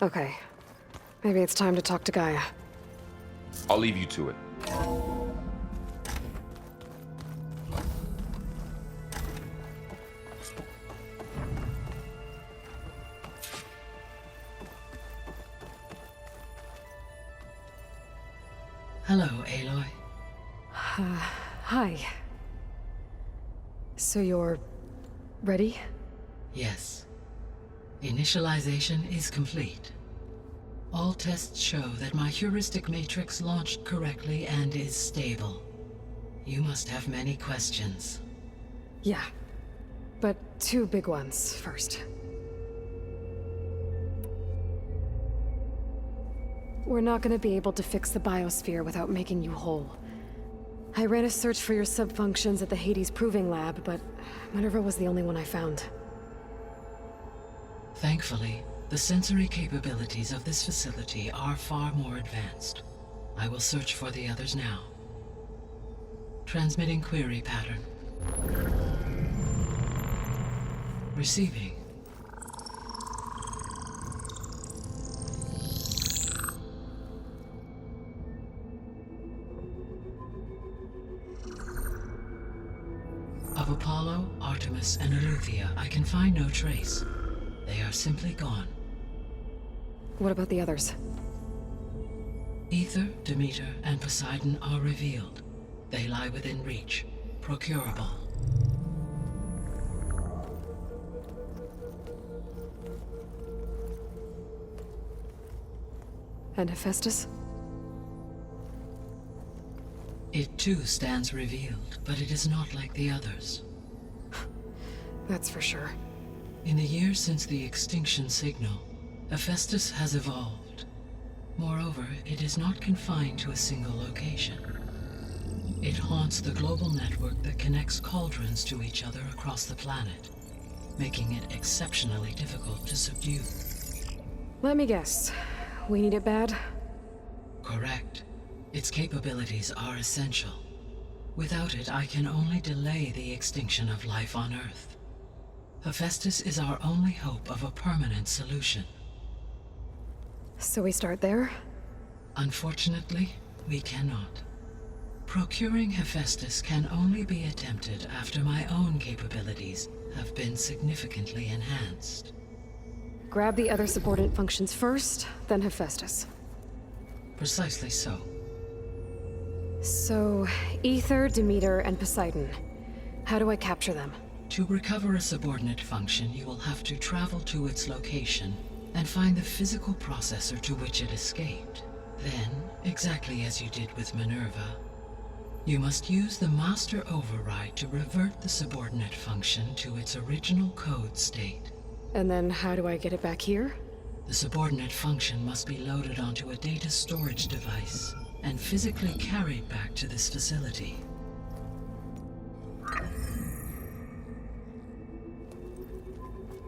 Okay. Maybe it's time to talk to Gaia. I'll leave you to it. Hello, Aloy. Hi. So you're... ready? Yes. Initialization is complete. All tests show that my heuristic matrix launched correctly and is stable. You must have many questions. Yeah. But two big ones first. We're not gonna be able to fix the biosphere without making you whole. I ran a search for your subfunctions at the Hades Proving Lab, but Minerva was the only one I found. Thankfully, the sensory capabilities of this facility are far more advanced. I will search for the others now. Transmitting query pattern. Receiving. Of Apollo, Artemis, and Eleuthia, I can find no trace. They are simply gone. What about the others? Ether, Demeter, and Poseidon are revealed. They lie within reach, procurable. And Hephaestus? It too stands revealed, but it is not like the others. That's for sure. In the years since the extinction signal, Hephaestus has evolved. Moreover, it is not confined to a single location. It haunts the global network that connects cauldrons to each other across the planet, making it exceptionally difficult to subdue. Let me guess. We need it bad? Correct. Its capabilities are essential. Without it, I can only delay the extinction of life on Earth. Hephaestus is our only hope of a permanent solution. So we start there? Unfortunately, we cannot. Procuring Hephaestus can only be attempted after my own capabilities have been significantly enhanced. Grab the other subordinate functions first, then Hephaestus. Precisely so. So, Ether, Demeter, and Poseidon. How do I capture them? To recover a subordinate function, you will have to travel to its location and find the physical processor to which it escaped. Then, exactly as you did with Minerva, you must use the master override to revert the subordinate function to its original code state. And then how do I get it back here? The subordinate function must be loaded onto a data storage device and physically carried back to this facility.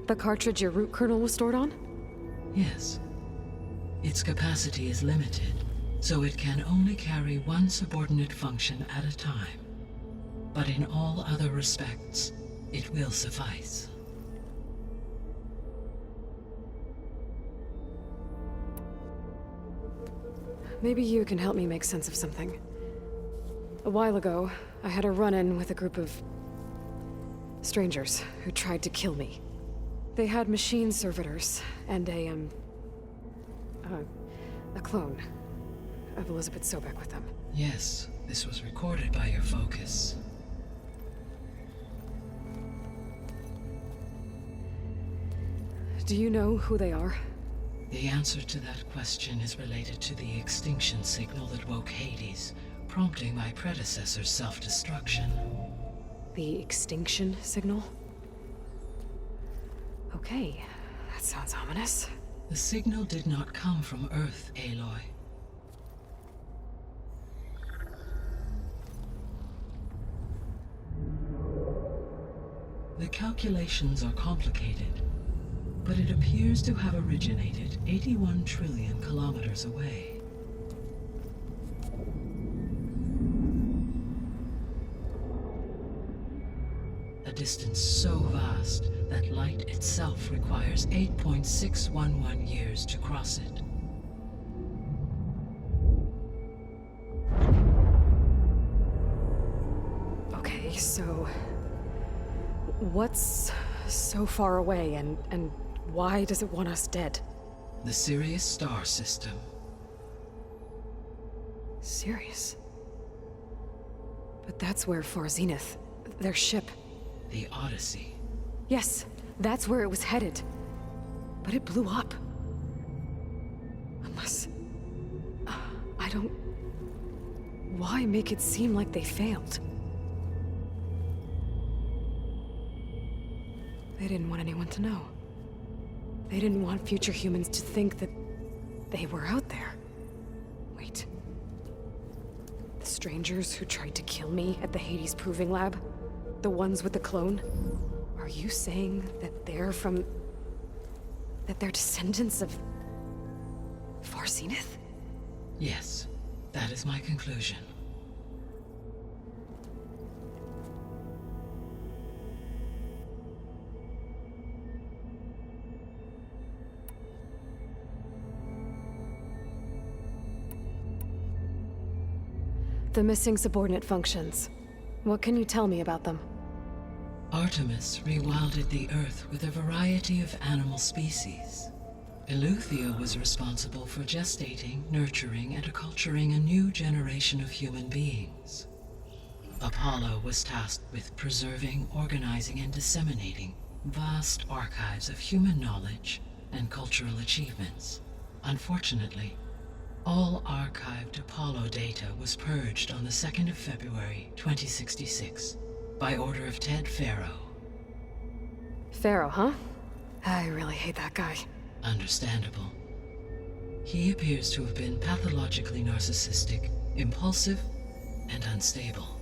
The cartridge your root kernel was stored on? Yes. Its capacity is limited, so it can only carry one subordinate function at a time. But in all other respects, it will suffice. Maybe you can help me make sense of something. A while ago, I had a run-in with a group of strangers who tried to kill me. They had machine servitors and a clone of Elizabeth Sobek with them. Yes, this was recorded by your focus. Do you know who they are? The answer to that question is related to the extinction signal that woke Hades, prompting my predecessor's self-destruction. The extinction signal? Okay, that sounds ominous. The signal did not come from Earth, Aloy. The calculations are complicated, but it appears to have originated 81 trillion kilometers away. a distance so vast that light itself requires 8.611 years to cross it. Okay, so what's so far away and why does it want us dead? The Sirius star system. Sirius? But that's where Far Zenith, their ship. The Odyssey. Yes, that's where it was headed. But it blew up. Unless... I don't... Why make it seem like they failed? They didn't want anyone to know. They didn't want future humans to think that they were out there. Wait. The strangers who tried to kill me at the Hades Proving Lab? The ones with the clone? Are you saying that they're from... that they're descendants of... Far Zenith? Yes, that is my conclusion. The missing subordinate functions. What can you tell me about them? Artemis rewilded the Earth with a variety of animal species. Eleuthia was responsible for gestating, nurturing, and acculturating a new generation of human beings. Apollo was tasked with preserving, organizing, and disseminating vast archives of human knowledge and cultural achievements. Unfortunately, all archived Apollo data was purged on the 2nd of February, 2066, by order of Ted Faro. Pharaoh, huh? I really hate that guy. Understandable. He appears to have been pathologically narcissistic, impulsive, and unstable.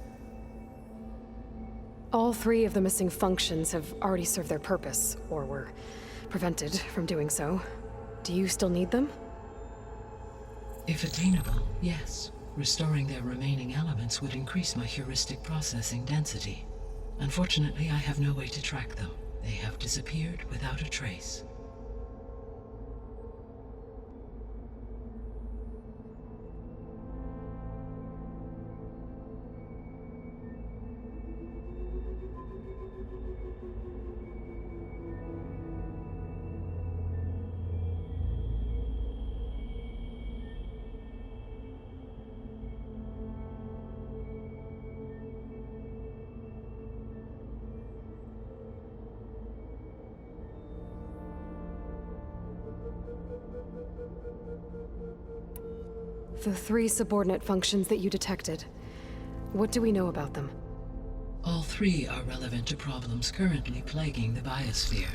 All 3 of the missing functions have already served their purpose, or were prevented from doing so. Do you still need them? If attainable, yes. Restoring their remaining elements would increase my heuristic processing density. Unfortunately, I have no way to track them. They have disappeared without a trace. The 3 subordinate functions that you detected. What do we know about them? All 3 are relevant to problems currently plaguing the biosphere.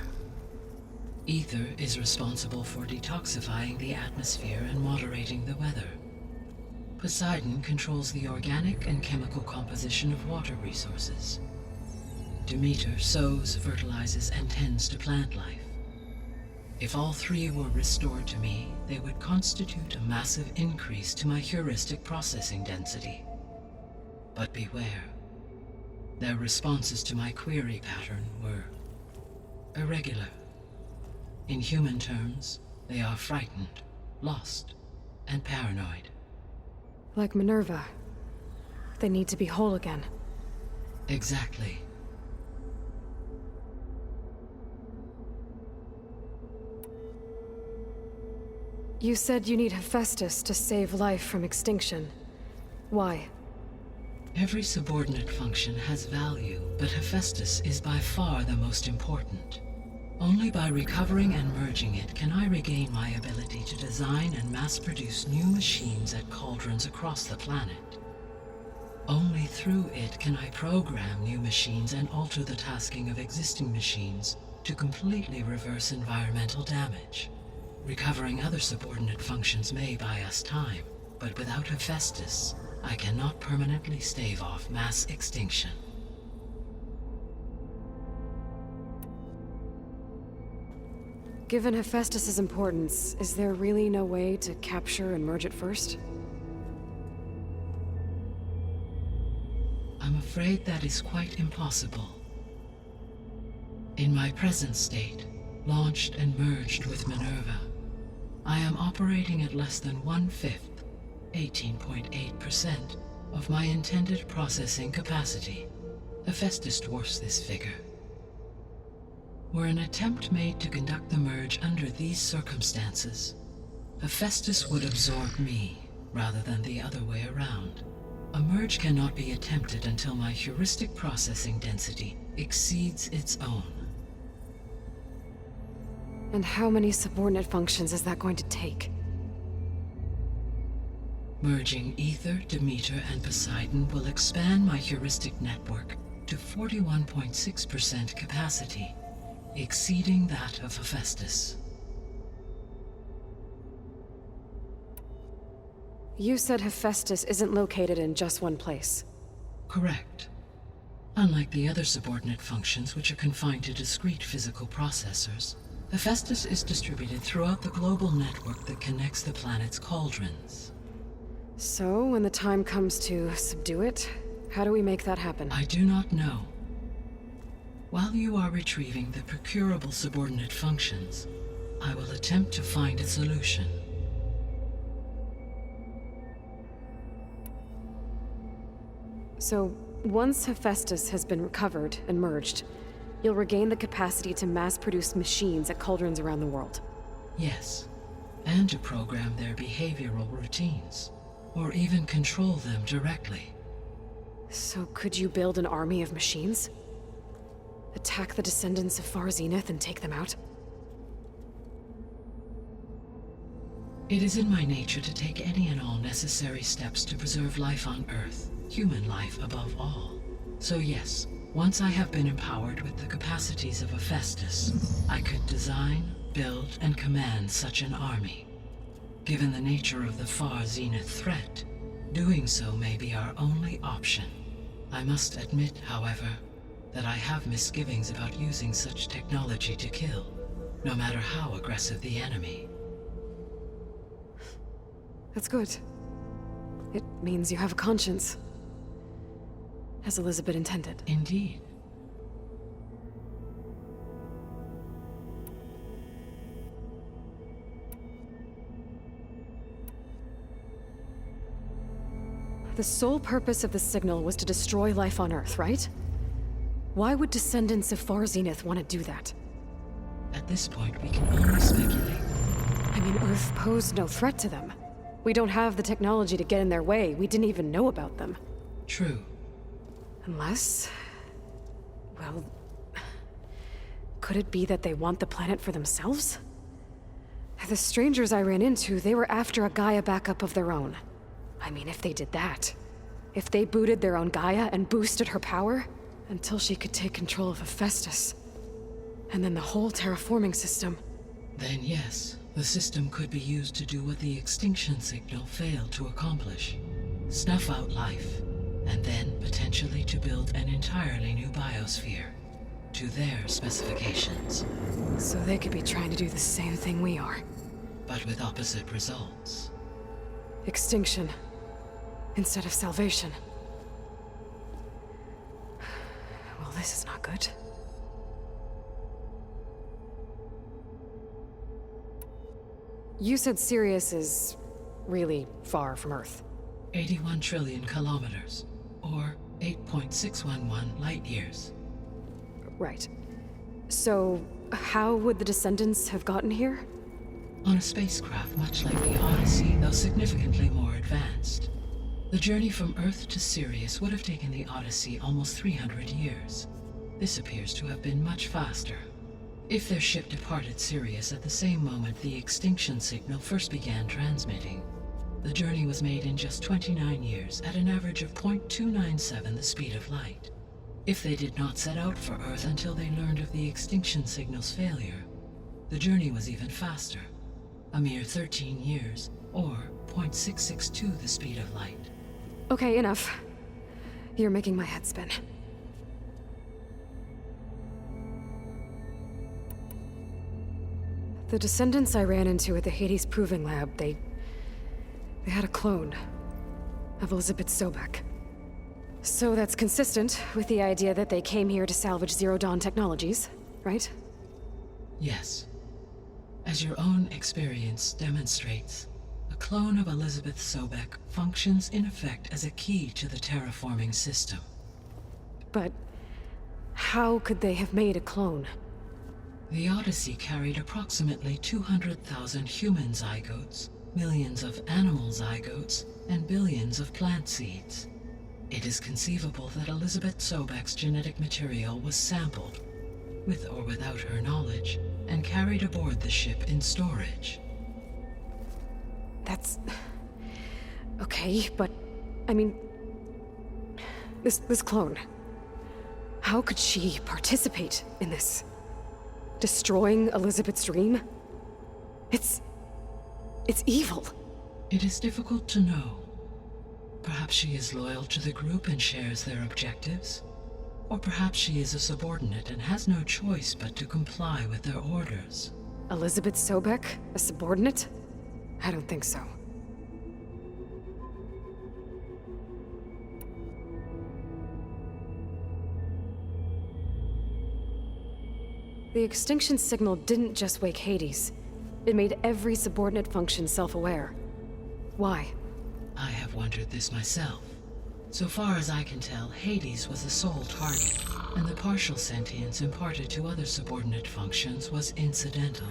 Ether is responsible for detoxifying the atmosphere and moderating the weather. Poseidon controls the organic and chemical composition of water resources. Demeter sows, fertilizes, and tends to plant life. If all 3 were restored to me, they would constitute a massive increase to my heuristic processing density. But beware. Their responses to my query pattern were irregular. In human terms, they are frightened, lost, and paranoid. Like Minerva. They need to be whole again. Exactly. You said you need Hephaestus to save life from extinction. Why? Every subordinate function has value, but Hephaestus is by far the most important. Only by recovering and merging it can I regain my ability to design and mass-produce new machines at cauldrons across the planet. Only through it can I program new machines and alter the tasking of existing machines to completely reverse environmental damage. Recovering other subordinate functions may buy us time, but without Hephaestus, I cannot permanently stave off mass extinction. Given Hephaestus's importance, is there really no way to capture and merge it first? I'm afraid that is quite impossible. In my present state, launched and merged with Minerva, I am operating at less than 1/5, 18.8%, of my intended processing capacity. Hephaestus dwarfs this figure. Were an attempt made to conduct the merge under these circumstances, Hephaestus would absorb me, rather than the other way around. A merge cannot be attempted until my heuristic processing density exceeds its own. And how many subordinate functions is that going to take? Merging Ether, Demeter, and Poseidon will expand my heuristic network to 41.6% capacity, exceeding that of Hephaestus. You said Hephaestus isn't located in just one place. Correct. Unlike the other subordinate functions, which are confined to discrete physical processors, Hephaestus is distributed throughout the global network that connects the planet's cauldrons. So, when the time comes to subdue it, how do we make that happen? I do not know. While you are retrieving the procurable subordinate functions, I will attempt to find a solution. So, once Hephaestus has been recovered and merged, you'll regain the capacity to mass-produce machines at cauldrons around the world. Yes, and to program their behavioral routines, or even control them directly. So could you build an army of machines? Attack the descendants of Far Zenith and take them out? It is in my nature to take any and all necessary steps to preserve life on Earth, human life above all. So yes, once I have been empowered with the capacities of Hephaestus, I could design, build, and command such an army. Given the nature of the Far Zenith threat, doing so may be our only option. I must admit, however, that I have misgivings about using such technology to kill, no matter how aggressive the enemy. That's good. It means you have a conscience. As Elizabeth intended. Indeed. The sole purpose of the signal was to destroy life on Earth, right? Why would descendants of Far Zenith want to do that? At this point, we can only speculate. I mean, Earth posed no threat to them. We don't have the technology to get in their way. We didn't even know about them. True. Unless... well... could it be that they want the planet for themselves? The strangers I ran into, they were after a Gaia backup of their own. I mean, if they did that... if they booted their own Gaia and boosted her power... until she could take control of Hephaestus. And then the whole terraforming system. Then yes, the system could be used to do what the extinction signal failed to accomplish. Snuff out life, and then potentially to build an entirely new biosphere, to their specifications. So they could be trying to do the same thing we are. But with opposite results. Extinction. Instead of salvation. Well, this is not good. You said Sirius is really far from Earth. 81 trillion kilometers, or 8.611 light years. Right. So, how would the descendants have gotten here? On a spacecraft much like the Odyssey, though significantly more advanced. The journey from Earth to Sirius would have taken the Odyssey almost 300 years. This appears to have been much faster. If their ship departed Sirius at the same moment the extinction signal first began transmitting, the journey was made in just 29 years at an average of 0.297 the speed of light. If they did not set out for Earth until they learned of the extinction signal's failure, the journey was even faster, a mere 13 years, or 0.662 the speed of light. Okay, enough. You're making my head spin. The descendants I ran into at the Hades Proving Lab, they had a clone of Elizabeth Sobek. So that's consistent with the idea that they came here to salvage Zero Dawn technologies. right? Yes. As your own experience demonstrates, a clone of Elizabeth Sobek functions in effect as a key to the terraforming system. But how could they have made a clone? The Odyssey carried approximately 200,000 human zygotes, millions of animal zygotes, and billions of plant seeds. It is conceivable that Elizabeth Sobek's genetic material was sampled, with or without her knowledge, and carried aboard the ship in storage. That's... okay, but... I mean... This clone... How could she participate in this? Destroying Elizabeth's dream? It's evil. It is difficult to know. Perhaps she is loyal to the group and shares their objectives. Or perhaps she is a subordinate and has no choice but to comply with their orders. Elizabeth Sobek? A subordinate? I don't think so. The extinction signal didn't just wake Hades. It made every subordinate function self-aware. Why? I have wondered this myself. So far as I can tell, Hades was the sole target, and the partial sentience imparted to other subordinate functions was incidental.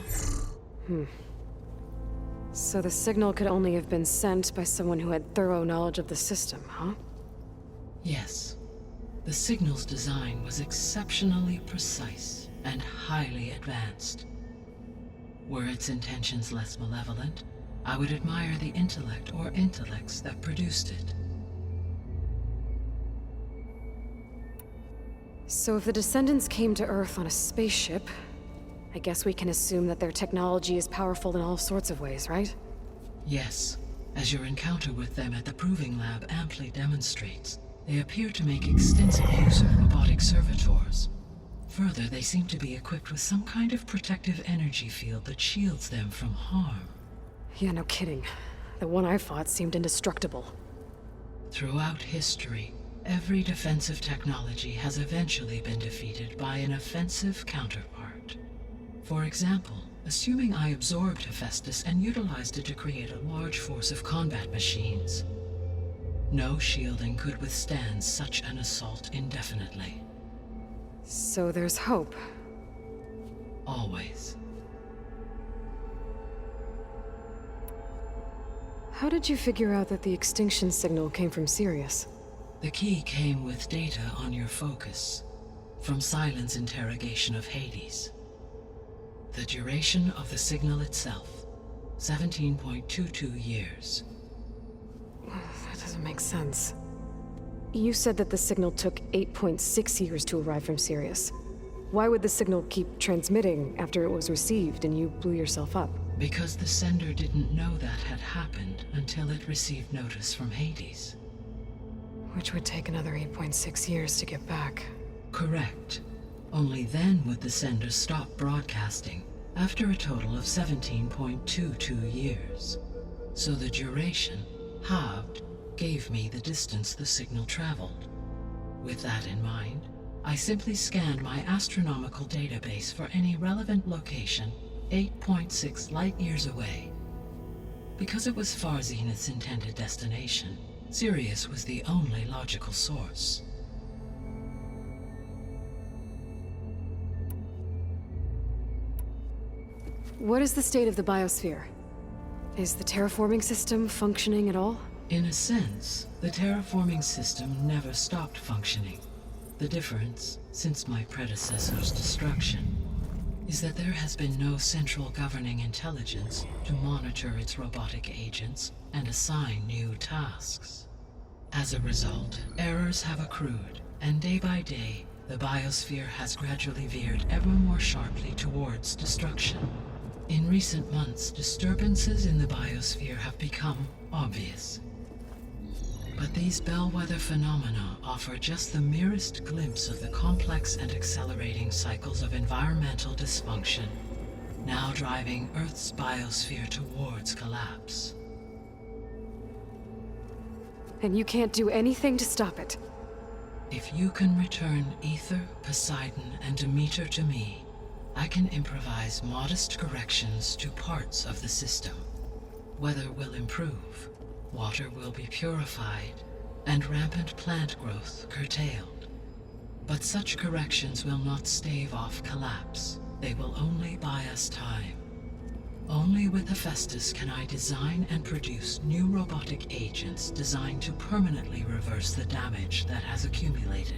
So the signal could only have been sent by someone who had thorough knowledge of the system, huh? Yes. The signal's design was exceptionally precise and highly advanced. Were its intentions less malevolent, I would admire the intellect or intellects that produced it. So if the descendants came to Earth on a spaceship, I guess we can assume that their technology is powerful in all sorts of ways, right? Yes. As your encounter with them at the Proving Lab amply demonstrates, they appear to make extensive use of robotic servitors. Further, they seem to be equipped with some kind of protective energy field that shields them from harm. Yeah, no kidding. The one I fought seemed indestructible. Throughout history, every defensive technology has eventually been defeated by an offensive counterpart. For example, assuming I absorbed Hephaestus and utilized it to create a large force of combat machines. No shielding could withstand such an assault indefinitely. So there's hope. Always. How did you figure out that the extinction signal came from Sirius? The key came with data on your focus, from Silent's interrogation of Hades. The duration of the signal itself, 17.22 years. That doesn't make sense. You said that the signal took 8.6 years to arrive from Sirius. Why would the signal keep transmitting after it was received and you blew yourself up? Because the sender didn't know that had happened until it received notice from Hades. Which would take another 8.6 years to get back. Correct. Only then would the sender stop broadcasting, after a total of 17.22 years. So the duration, halved, gave me the distance the signal traveled. With that in mind, I simply scanned my astronomical database for any relevant location 8.6 light-years away. Because it was Far Zenith's intended destination, Sirius was the only logical source. What is the state of the biosphere? Is the terraforming system functioning at all? In a sense, the terraforming system never stopped functioning. The difference, since my predecessor's destruction, is that there has been no central governing intelligence to monitor its robotic agents and assign new tasks. As a result, errors have accrued, and day by day, the biosphere has gradually veered ever more sharply towards destruction. In recent months, disturbances in the biosphere have become obvious. But these bellwether phenomena offer just the merest glimpse of the complex and accelerating cycles of environmental dysfunction, now driving Earth's biosphere towards collapse. And you can't do anything to stop it? If you can return Ether, Poseidon, and Demeter to me, I can improvise modest corrections to parts of the system. Weather will improve, water will be purified, and rampant plant growth curtailed. But such corrections will not stave off collapse. They will only buy us time. Only with Hephaestus can I design and produce new robotic agents designed to permanently reverse the damage that has accumulated.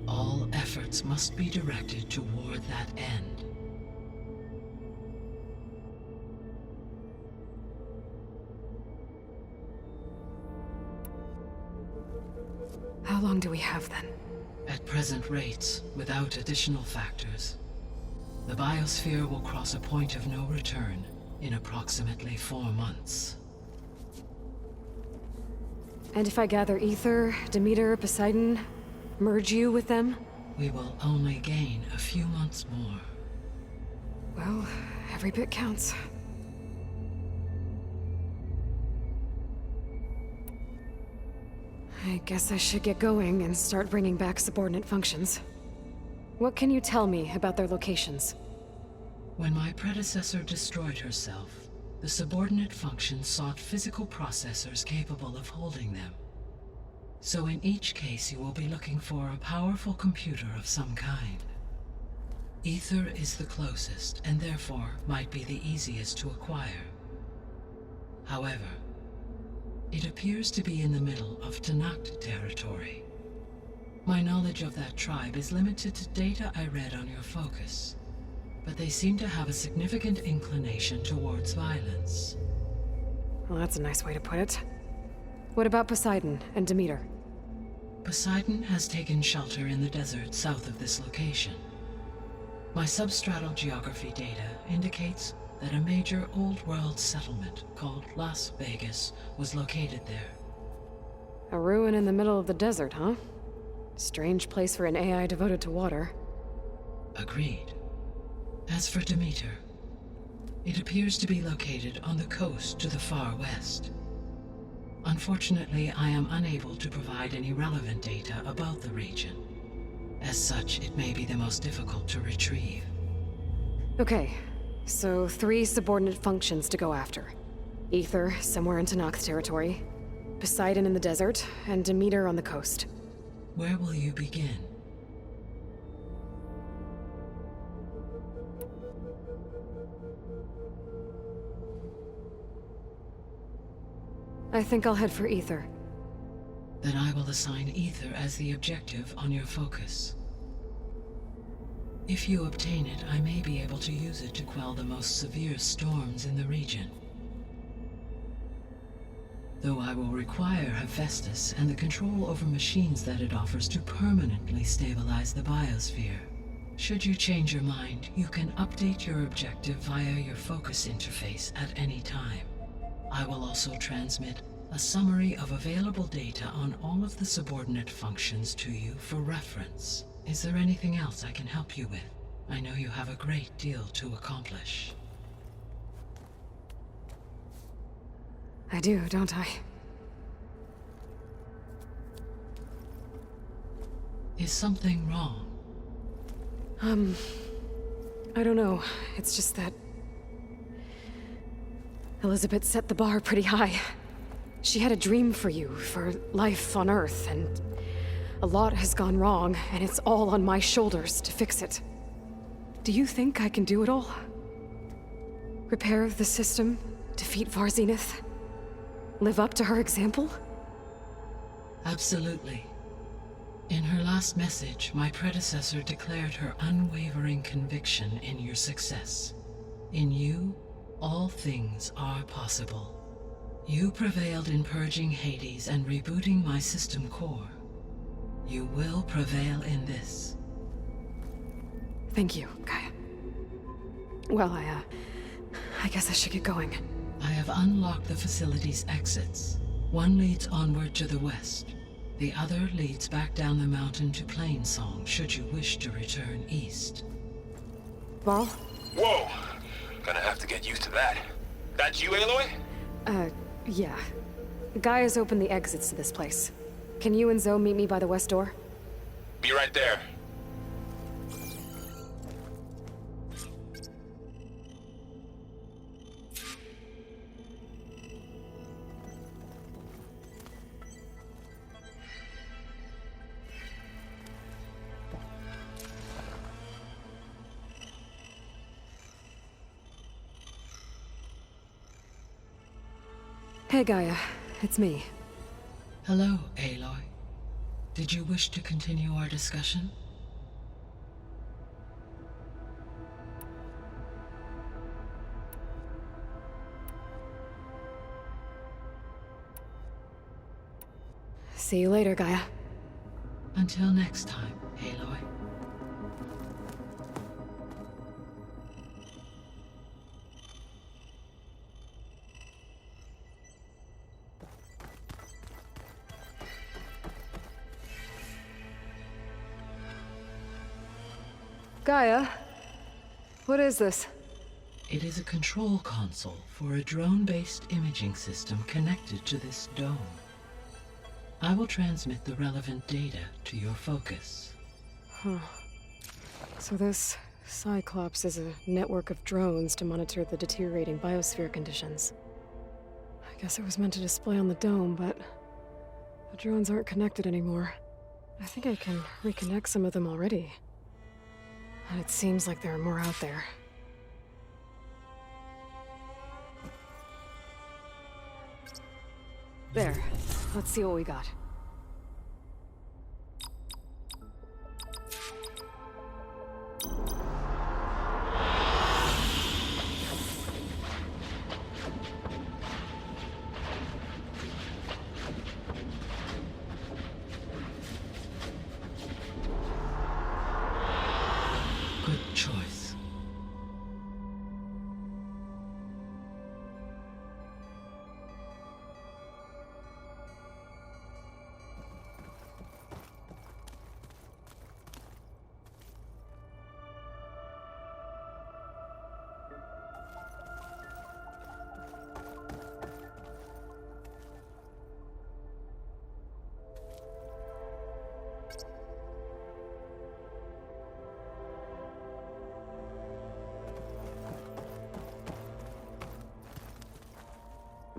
All efforts must be directed toward that end. How long do we have then? At present rates, without additional factors, the biosphere will cross a point of no return in approximately 4 months. And if I gather Ether, Demeter, Poseidon, merge you with them? We will only gain a few months more. Well, every bit counts. I guess I should get going and start bringing back subordinate functions. What can you tell me about their locations? When my predecessor destroyed herself, the subordinate functions sought physical processors capable of holding them. So in each case you will be looking for a powerful computer of some kind. Ether is the closest, and therefore might be the easiest to acquire. However, it appears to be in the middle of Tanakh territory. My knowledge of that tribe is limited to data I read on your focus, but they seem to have a significant inclination towards violence. Well, that's a nice way to put it. What about Poseidon and Demeter? Poseidon has taken shelter in the desert south of this location. My substratal geography data indicates that a major old-world settlement called Las Vegas was located there. A ruin in the middle of the desert, huh? Strange place for an AI devoted to water. Agreed. As for Demeter, it appears to be located on the coast to the far west. Unfortunately, I am unable to provide any relevant data about the region. As such, it may be the most difficult to retrieve. Okay, so 3 subordinate functions to go after. Ether, somewhere in Tanakh territory. Poseidon in the desert, and Demeter on the coast. Where will you begin? I think I'll head for Ether. Then I will assign Ether as the objective on your focus. If you obtain it, I may be able to use it to quell the most severe storms in the region. Though I will require Hephaestus and the control over machines that it offers to permanently stabilize the biosphere. Should you change your mind, you can update your objective via your focus interface at any time. I will also transmit a summary of available data on all of the subordinate functions to you for reference. Is there anything else I can help you with? I know you have a great deal to accomplish. I do, don't I? Is something wrong? I don't know. It's just that Elizabeth set the bar pretty high. She had a dream for you, for life on Earth, and a lot has gone wrong, and it's all on my shoulders to fix it. Do you think I can do it all? Repair the system, defeat Varzenith, live up to her example? Absolutely. In her last message, my predecessor declared her unwavering conviction in your success. In you, all things are possible. You prevailed in purging Hades and rebooting my system core. You will prevail in this. Thank you, Gaia. Well, I guess I should get going. I have unlocked the facility's exits. One leads onward to the west. The other leads back down the mountain to Plainsong, should you wish to return east. Varl? Whoa! Gonna have to get used to that. That's you, Aloy? Yeah. Gaia's opened the exits to this place. Can you and Zoe meet me by the west door? Be right there. Hey, Gaia. It's me. Hello, Aloy. Did you wish to continue our discussion? See you later, Gaia. Until next time, Aloy. Gaia? What is this? It is a control console for a drone-based imaging system connected to this dome. I will transmit the relevant data to your focus. Huh. So this Cyclops is a network of drones to monitor the deteriorating biosphere conditions. I guess it was meant to display on the dome, but the drones aren't connected anymore. I think I can reconnect some of them already. And it seems like there are more out there. There. Let's see what we got. Good choice.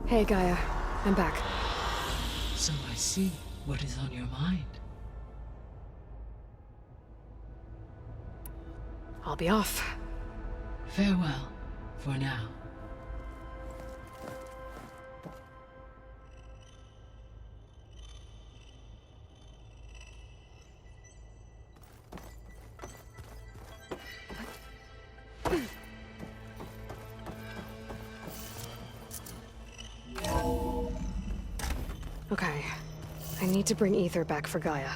Hey, Gaia. I'm back. So I see what is on your mind. I'll be off. Farewell, for now. Okay. I need to bring Ether back for Gaia.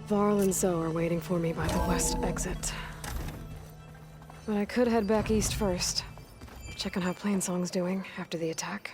Varl and Zoe are waiting for me by the west exit. But I could head back east first. Check on how Plainsong's doing after the attack.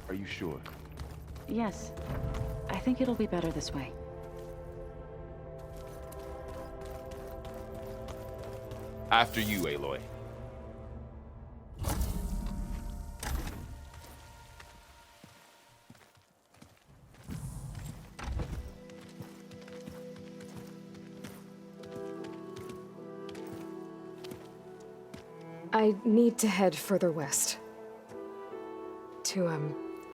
Are you sure? Yes. I think it'll be better this way. After you, Aloy. I need to head further west. To,